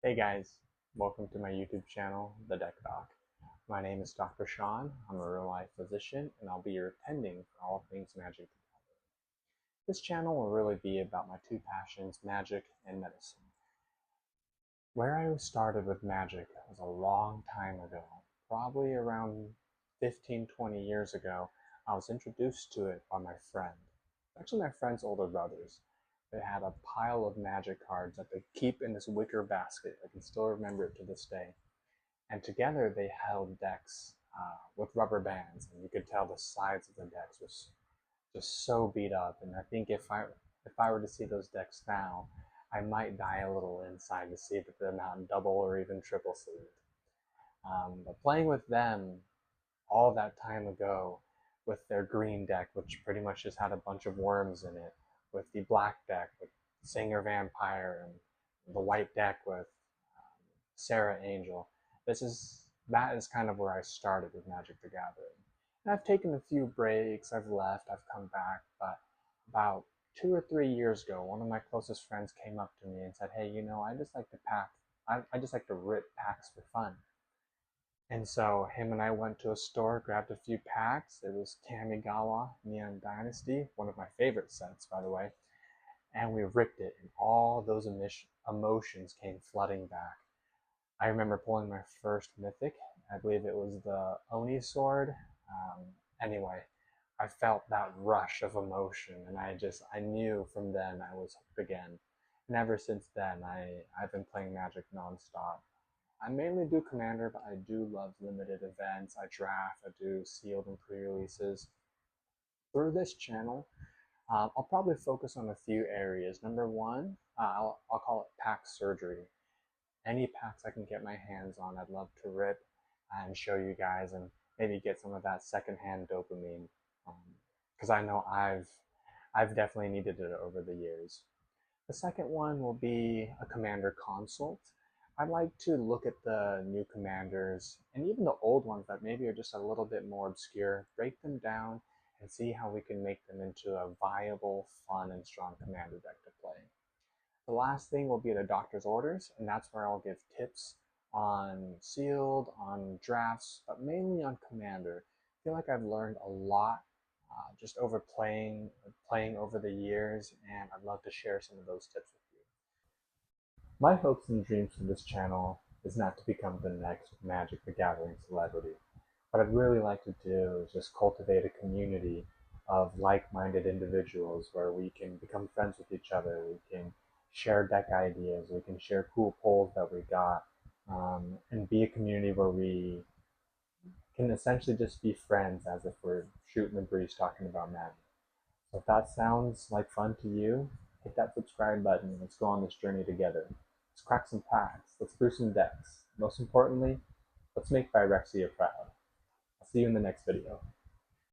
Hey guys, welcome to my YouTube channel, The Deck Doc. My name is Dr. Sean. I'm a real life physician and I'll be your attending for all things magic. This channel will really be about my two passions, magic and medicine. Where I started with magic was a long time ago, probably around 15-20 years ago. I was introduced to it by my friend. Actually, my friend's older brothers. They had a pile of magic cards that they keep in this wicker basket. I can still remember it to this day. And together they held decks with rubber bands, and you could tell the sides of the decks was just so beat up. And I think if I were to see those decks now, I might die a little inside to see that they're not double or even triple sleeved. But playing with them all that time ago, with their green deck, which pretty much just had a bunch of worms in it, with the black deck with Singer Vampire, and the white deck with Sarah Angel. That is kind of where I started with Magic the Gathering. And I've taken a few breaks, I've left, I've come back, but about 2 or 3 years ago, one of my closest friends came up to me and said, "Hey, I just like to I just like to rip packs for fun." And so him and I went to a store, grabbed a few packs. It was Kamigawa Neon Dynasty, one of my favorite sets, by the way. And we ripped it, and all those emotions came flooding back. I remember pulling my first mythic. I believe it was the Oni sword. Anyway, I felt that rush of emotion, and I knew from then I was hooked again. And ever since then, I've been playing Magic nonstop. I mainly do Commander, but I do love limited events. I draft, I do sealed and pre-releases. Through this channel, I'll probably focus on a few areas. Number one, I'll call it pack surgery. Any packs I can get my hands on, I'd love to rip and show you guys, and maybe get some of that secondhand dopamine, because I know I've definitely needed it over the years. The second one will be a commander consult. I'd like to look at the new commanders and even the old ones that maybe are just a little bit more obscure, break them down, and see how we can make them into a viable, fun, and strong commander deck to play. The last thing will be the doctor's orders, and that's where I'll give tips on sealed, on drafts, but mainly on commander. I feel like I've learned a lot just over playing over the years, and I'd love to share some of those tips with you. My hopes and dreams for this channel is not to become the next Magic the Gathering celebrity. What I'd really like to do is just cultivate a community of like-minded individuals where we can become friends with each other, we can share deck ideas, we can share cool polls that we got, and be a community where we can essentially just be friends as if we're shooting the breeze talking about magic. So if that sounds like fun to you, hit that subscribe button. Let's go on this journey together. Let's crack some packs. Let's brew some decks. Most importantly, let's make Phyrexia proud. I'll see you in the next video.